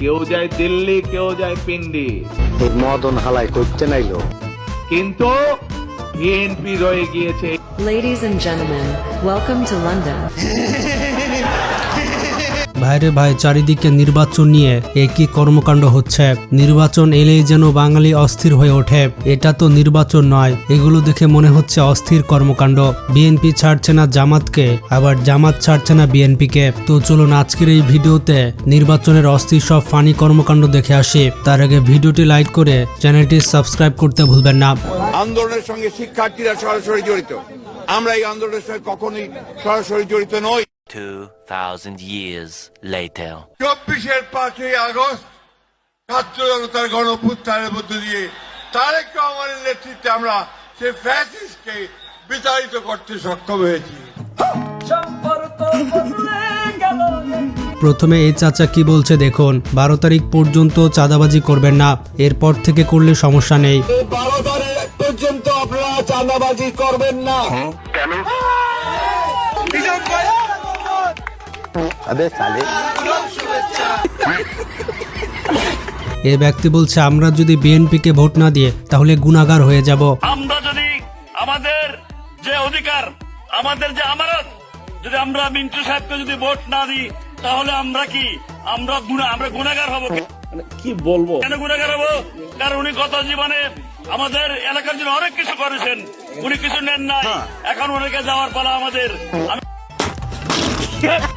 কেউ যায় দিল্লি, কেউ যায় পিন্ডি, এই মদন হালাই করতে নাইলো, কিন্তু বিএনপি রয়ে গিয়েছে। Ladies and gentlemen, welcome to London. ভাইরে ভাই, চারিদিকে নির্বাচন নিয়ে একই কর্মকাণ্ড হচ্ছে। নির্বাচন এলেই যেন বাঙালি অস্থির হয়ে ওঠে। এটা তো নির্বাচন নয়, এগুলো দেখে মনে হচ্ছে অস্থির কর্মকাণ্ড। বিএনপি ছাড়ছে না জামাতকে, আবার জামাত ছাড়ছে না বিএনপিকে। তো চলুন আজকের এই ভিডিওতে নির্বাচনের অস্থির সব ফানি কর্মকাণ্ড দেখে আসি। তার আগে ভিডিওটি লাইক করে চ্যানেলটি সাবস্ক্রাইব করতে ভুলবেন না। আন্দোলনের সঙ্গে শিক্ষার্থীরা সরাসরি জড়িত, আমরা এই আন্দোলনের সঙ্গে কখনোই সরাসরি জড়িত নই। 2000 years later. 24-এর 5ই আগস্ট ছাত্র জনতার গণঅভ্যুত্থানের মধ্য দিয়ে তারেক রহমানের নেতৃত্বে আমরা সেই ফ্যাসিস্টকে বিতাড়িত করতে সক্ষম হয়েছি। প্রথমে এই চাচা কি বলছে দেখুন। 12 তারিখ পর্যন্ত চাঁদাবাজি করবেন না, এরপর থেকে করলে সমস্যা নেই। 12 তারিখ পর্যন্ত আপনারা চাঁদাবাজি করবেন না। কেন? এ ব্যক্তি বলছে আমরা যদি বিএনপিকে ভোট না দিয়ে তাহলে গুনাহগার হয়ে যাব। আমরা যদি আমাদের যে অধিকার, আমাদের যে আমানত, যদি আমরা মিন্টু সাহেবকে যদি ভোট না দিই তাহলে আমরা কি আমরা গুনাহগার হব? কি বলবো, কেন গুনাহগার হব? কারণ উনি গত জীবনে আমাদের এলাকার জন্য অনেক কিছু করেছেন, উনি কিছু নেন নাই, এখন ওনাকে যাওয়ার পালা আমাদের।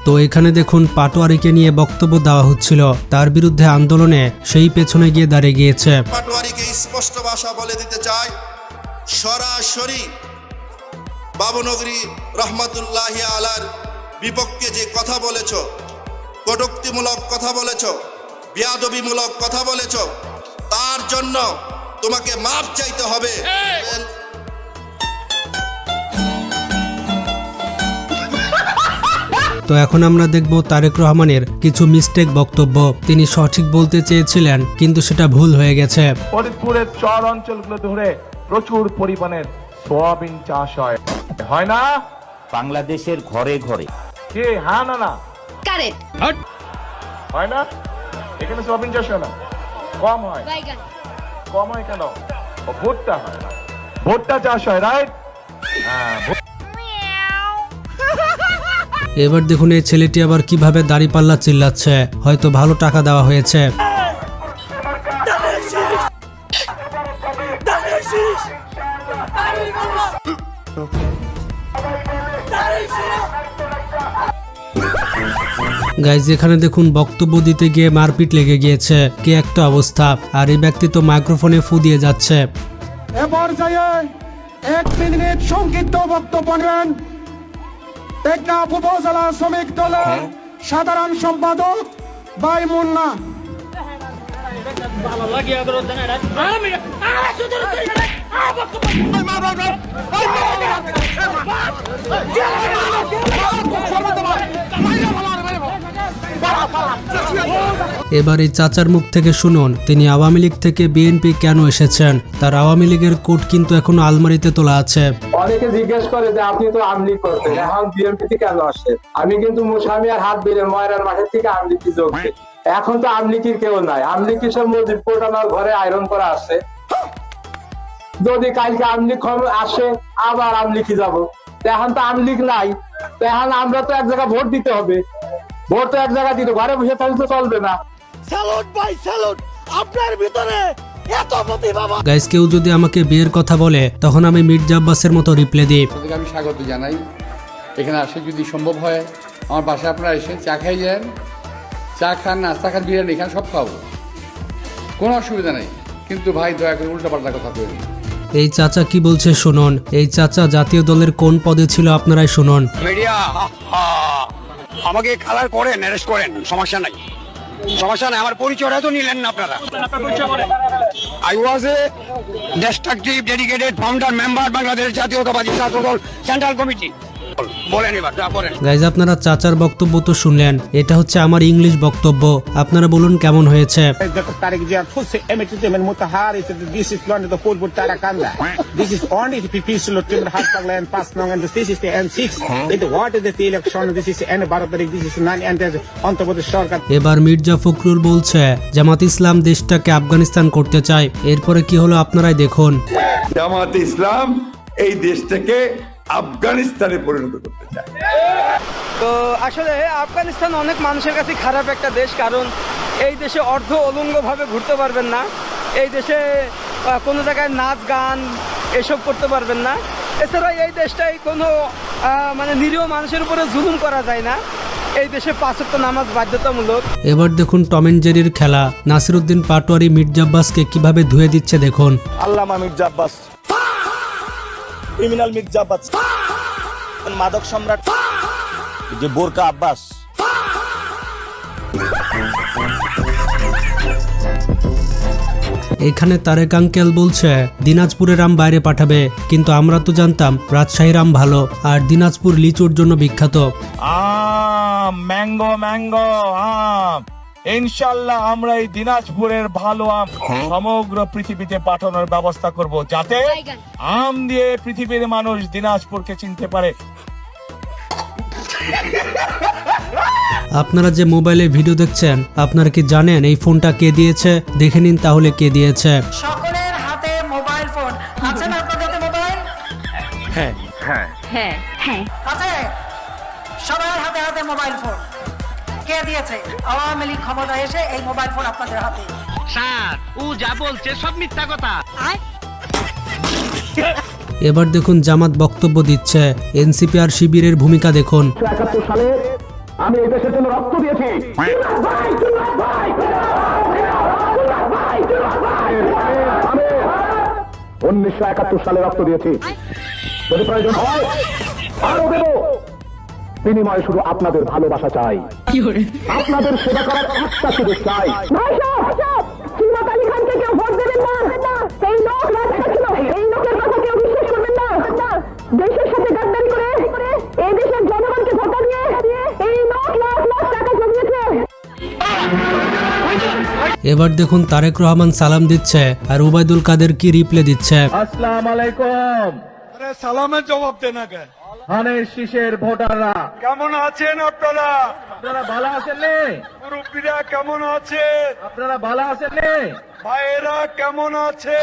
তো এখানে দেখুন পাটোয়ারিকে নিয়ে বক্তব্য দেওয়া হচ্ছিল, তার বিরুদ্ধে আন্দোলনে সেই পেছনে গিয়ে দাঁড়িয়ে গিয়েছে। পাটোয়ারিকে স্পষ্ট ভাষা বলে দিতে চাই, সরাসরি বাবুনগরী রহমাতুল্লাহি আলার বিপক্ষে যে কথা বলেছ, কটূক্তিমূলক কথা বলেছ, বেয়াদবিমূলক কথা বলেছ, তার জন্য তোমাকে মাফ চাইতে হবে। তো এখন আমরা দেখব তারেক রহমানের কিছু মিস্টেক বক্তব্য। তিনি সঠিক বলতে চেয়েছিলেন কিন্তু সেটা ভুল হয়ে গেছে। ফরিদপুরের চর অঞ্চলগুলো ধরে প্রচুর পরিমাণে সোয়াবিন চাষ হয়, হয় না? বাংলাদেশের ঘরে ঘরে। কি হ্যাঁ না না কারেক্ট হয় না? এখানে সোয়াবিন চাষ হয় না, কম হয়। কম হয় কেন? ভুট্টা হয় না, ভুট্টা চাষ হয়, রাইট? হ্যাঁ। এবার দেখুন এই ছেলেটি আবার কিভাবে দাড়িপাল্লা চিল্লাচ্ছে, হয়তো ভালো টাকা দেওয়া হয়েছে। গাইজ এখানে দেখুন বক্তব্য দিতে গিয়ে মারপিট লেগে গিয়েছে, কি একটা অবস্থা। আর এই ব্যক্তি তো মাইক্রোফোনে ফু দিয়ে যাচ্ছে। এবার পর্যায়ে 1 মিনিট সংক্ষিপ্ত বক্তব্য নেন টেকনাফ উপজেলা শ্রমিক দলের সাধারণ সম্পাদক ভাই মুন্না। এবার এই চাচার মুখ থেকে শুনুন তিনি আওয়ামী লীগ থেকে বিএনপি কেন এসেছেন। তার আওয়ামী লীগের কোট কিন্তু এখনো আলমারিতে তোলা আছে। অনেকে জিজ্ঞেস করে যে আপনি তো আমলি করতেন, এখন বিএনপি থেকে কেন আসে? আমি কিন্তু মুসামিয়ার হাত বেড়ে ময়রার মাঠের থেকে আমলিকি যোগ দিই। এখন তো আমলিকির কেউ নাই, আমলিকি সব মজিদ পোটানোর ঘরে আয়রন করা আছে। যদি কালকে আমলিক আসে আবার আমলিকি যাব, এখন তো আমলিক নাই, এখন আমরা তো এক জায়গায় ভোট দিতে হবে। ভোট তো এক জায়গায় দিতে, ঘরে বসে থাকলে তো চলবে না। স্যালুট ভাই স্যালুট, আপনার ভিতরে এত প্রতিভা। গাইস কেউ যদি আমাকে বিয়ের কথা বলে তখন আমি মির্জা আব্বাসের মতো রিপ্লাই দিই। আমি স্বাগত জানাই, এখানে আসে যদি সম্ভব হয় আমার বাসায় আপনারা এসে চা খাই যান, চা খান, নাস্তা খান, বিরিয়ানি খান, সব খাবো, কোনো অসুবিধা নেই। কিন্তু ভাই দয়া করে উল্টাপাল্টা কথা বলবেন। এই চাচা কি বলছে শুনুন। এই চাচা জাতীয় দলের কোন পদে ছিল আপনারাই শুনুন। মিডিয়া আমাকে কালার করেন, অ্যারেস্ট করেন, সমস্যা নাই, সমস্যা নাই। আমার পরিচয়টা তো নিলেন না আপনারা। I was a destructive, dedicated founder member Bangladesh জাতীয়তাবাদী ছাত্র দল সেন্ট্রাল কমিটি। গাইজ আপনারা চাচার বক্তব্য তো শুনলেন, এটা হচ্ছে আমার ইংলিশ বক্তব্য, আপনারা বলুন কেমন হয়েছে। এবার মির্জা ফখরুল বলছে জামাত ইসলাম দেশটাকে আফগানিস্তান করতে চায়, এরপরে কি হলো আপনারাই দেখুন। জামাত ইসলাম এই দেশটাকে আফগানিস্তানে পরিণত করতে চায়। তো আসলে আফগানিস্তান অনেক মানুষের কাছে খারাপ একটা দেশ, কারণ এই দেশে অর্ধ অলঙ্গভাবে ঘুরতে পারবেন না, এই দেশে কোনো জায়গায় নাচ গান এসব করতে পারবেন না। এছাড়া এই দেশটাই কোনো মানে নিরীহ মানুষের উপরে জুলুম করা যায় না, এই দেশে 5 ওয়াক্ত নামাজ বাধ্যতামূলক। এবার দেখুন টম এন্ড জেরির খেলা, নাসিরউদ্দিন পাটোয়ারি মির্জা আব্বাসকে কিভাবে ধুয়ে দিচ্ছে দেখুন। আল্লামা মির্জা আব্বাস, ক্রিমিনাল মির্জা আব্বাস, মাদক সম্রাট যে বোরকা আব্বাস। এখানে তারেক আঙ্কেল বলছে দিনাজপুরের আম বাইরে পাঠাবে, কিন্তু আমরা তো জানতাম রাজশাহীর আম ভালো, আর দিনাজপুর লিচুর জন্য বিখ্যাত। ম্যাঙ্গো ম্যাঙ্গো আম, ইনশাল্লাহ আমরা এই দিনাজপুরের ভালো আম সমগ্র পৃথিবীতে পাঠানোর ব্যবস্থা করব, যাতে আম দিয়ে পৃথিবীর মানুষ দিনাজপুরকে চিনতে পারে। আপনারা যে মোবাইলে ভিডিও দেখছেন, আপনারা কি জানেন এই ফোনটা কে দিয়েছে? দেখে নিন তাহলে কে দিয়েছে। সকলের হাতে মোবাইল ফোন আছে না? আপনাদের হাতে মোবাইল? হ্যাঁ হ্যাঁ হ্যাঁ আছে, সবার হাতে হাতে মোবাইল ফোন। কে দিয়েছে? আওয়ামী লীগ ক্ষমতায় এসে এই মোবাইল ফোন আপনাদের হাতে। স্যার ও যা বলছে সব মিথ্যা কথা। এবার দেখুন জামাত বক্তব্য দিচ্ছে, এনসিপি আর শিবিরের ভূমিকা দেখুন। 1971 সালে আমি এই দেশের জন্য রক্ত দিয়েছি। আমি 1971 সালে রক্ত দিয়েছি, যদি প্রয়োজন হয় আরো দেব। বিনিময়ে শুধু আপনাদের ভালোবাসা চাই, আপনাদের সেবা করার একটা সুযোগ চাই। দেশের সাথে গাদ্দারি করে এই দেশের জনগণকে ধোঁকা দিয়ে এই লাখ টাকা জমিয়েছে। এবার দেখুন তারেক রহমান সালাম দিচ্ছে, আর ওবায়দুল কাদের কি রিপ্লে দিচ্ছে। আসসালামু আলাইকুম। সালামের জবাব দেন আগে। ধানের শীষের ভোটাররা কেমন আছেন আপনারা? আপনারা ভালো আছেন নে? মুরব্বীরা কেমন আছে? আপনারা ভালো আছেন নে? ভাইয়েরা কেমন আছে?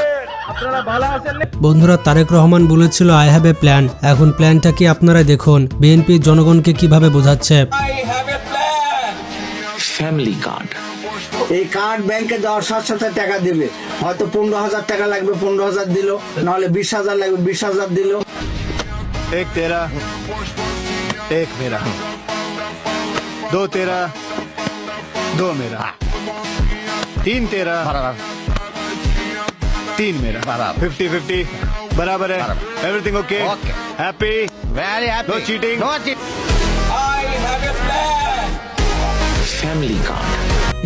আপনারা ভালো আছেন নে? বন্ধুরা, তারেক রহমান বলেছিল আই হ্যাভ এ প্ল্যান, এখন প্ল্যানটা কি আপনারা দেখুন বিএনপি জনগণকে কিভাবে বোঝাচ্ছে। Family card. এই কার্ড ব্যাংকে দেওয়ার সাথে সাথে টাকা দিবে, হয়তো 15,000 টাকা লাগবে, 15,000 দিল, নাহলে 20,000 লাগবে, 20,000 দিল। एक तेरा एक मेरा, 2 तेरा 2 मेरा, 3 तेरा 3 मेरा, 50-50 बराबर है। Everything okay? Happy? Very happy. No cheating? No cheating. Family card.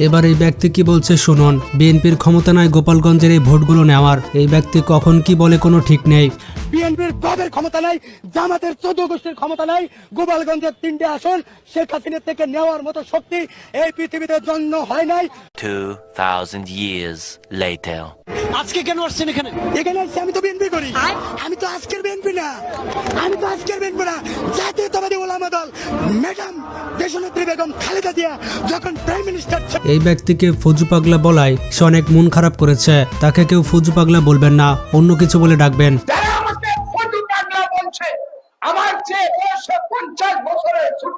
এবার এই ব্যক্তি কি বলছে শুনুন। বিএনপির ক্ষমতা নয় গোপালগঞ্জের এই ভোটগুলো নেওয়ার, এই ব্যক্তি কখন কি বলে কোনো ঠিক নেই। বিএনপির বাবের ক্ষমতা নাই, জামাতের 14 গোষ্ঠীর ক্ষমতা নাই, গোপালগঞ্জের 3টে আসন শেখ হাসিনা থেকে নেওয়ার মতো শক্তি এই পৃথিবীতে জন্ম হয় নাই। 2000 years later. আজকে কেন আসছেন এখানে? এখানে আসছি আমি তো বিএনপি করি, আমি তো আজকের বিএনপি না, আমি তো আজকের বিএনপি না। জাতীয়তাবাদী ওলামা দল ম্যাডাম দেশনেত্রী বেগম খালেদা জিয়া যখন প্রাইম মিনিস্টার। এই ব্যক্তিকে ফজু পাগলা বলায় সে অনেক মন খারাপ করেছে, তাকে কেউ ফজু পাগলা বলবেন না, অন্য কিছু বলে ডাকবেন। আমার চেয়ে বয়স 50 বছরের ছোট,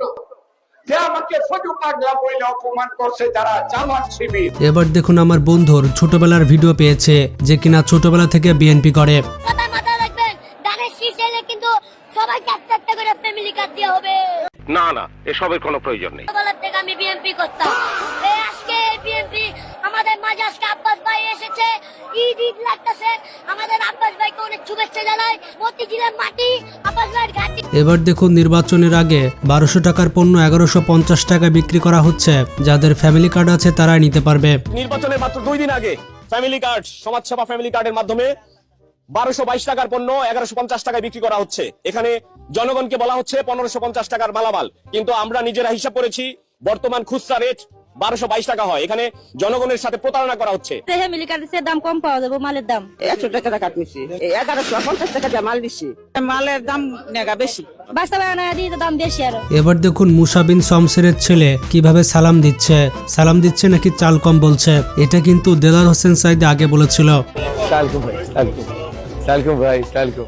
যে আমাকে ফজু পাগলা বলে অপমান করছে যারা জামাত শিবির। এবার দেখুন আমার বন্ধুর ছোটবেলার ভিডিও পেয়েছে, যে কিনা ছোটবেলা থেকে বিএনপি করে। কিন্তু সবাইকে একটা একটা করে ফ্যামিলি কার্ড দেওয়া হবে। না না, এসবের কোনো প্রয়োজন নেই। ছোটবেলা থেকে আমি বিএনপি করতাম, আজকে বিএনপি আমাদের মাঝে আজকে আব্বাস ভাই এসেছে, ঈদ ঈদ লাগতেছে, আমাদের আব্বাস ভাইকে অনেক শুভেচ্ছা জানাই। মতিঝিলের মাটি আব্বাস ভাইয়ের ঘাটি। এবার দেখুন নির্বাচনের আগে 1200 টাকার পণ্য 1150 টাকা বিক্রি করা হচ্ছে, যাদের ফ্যামিলি কার্ড আছে তারাই নিতে পারবে। নির্বাচনের মাত্র 2 দিন আগে ফ্যামিলি কার্ড, সমাজসেবা ফ্যামিলি কার্ডের মাধ্যমে 1222 টাকার পণ্য 1150 টাকায় বিক্রি করা হচ্ছে। এখানে জনগণকে বলা হচ্ছে 1550 টাকার মালামাল, কিন্তু আমরা নিজেরা হিসাব করেছি বর্তমান খুচরা রেট 1222 টাকা হয়। এখানে জনগণের সাথে প্রতারণা করা হচ্ছে। মিলিকারিসের দাম কম পাওয়া যাবে, মালের দাম 100 টাকা কাটছি, 1150 টাকা দিয়ে মাল দিচ্ছি, মালের দাম নেগা বেশি, বাস্তবায়নে দিয়ে দাম বেশি আরো। এবার দেখুন মুসা বিন শমসেরের ছেলে কিভাবে সালাম দিচ্ছে নাকি চাল কম বলছে। এটা কিন্তু দেলার হোসেন সাইদি আগে বলেছিল। সালকুম ভাই, সালকুম ভাই, সালকুম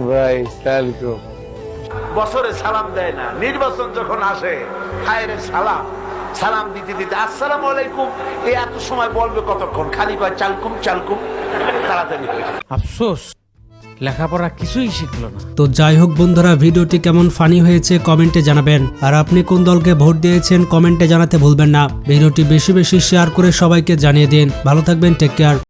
ভাই, সালকুম। বছরে সালাম দেয় না, নির্বাচন যখন আসে হায় রে সালাম দিতে দিতে আসসালামু আলাইকুম এই এত সময় বলবে কতক্ষণ, খালি কয় চালকুম তাড়াতাড়ি হয়ে যায়। আফসোস লেখাপড়া কিছুই শিখলো না। তো যাই হোক বন্ধুরা, ভিডিওটি কেমন ফানি হয়েছে কমেন্টে জানাবেন, আর আপনি কোন দলকে ভোট দিয়েছেন কমেন্টে জানাতে ভুলবেন না। ভিডিওটি বেশি বেশি শেয়ার করে সবাইকে জানিয়ে দিন। ভালো থাকবেন, টেক কেয়ার।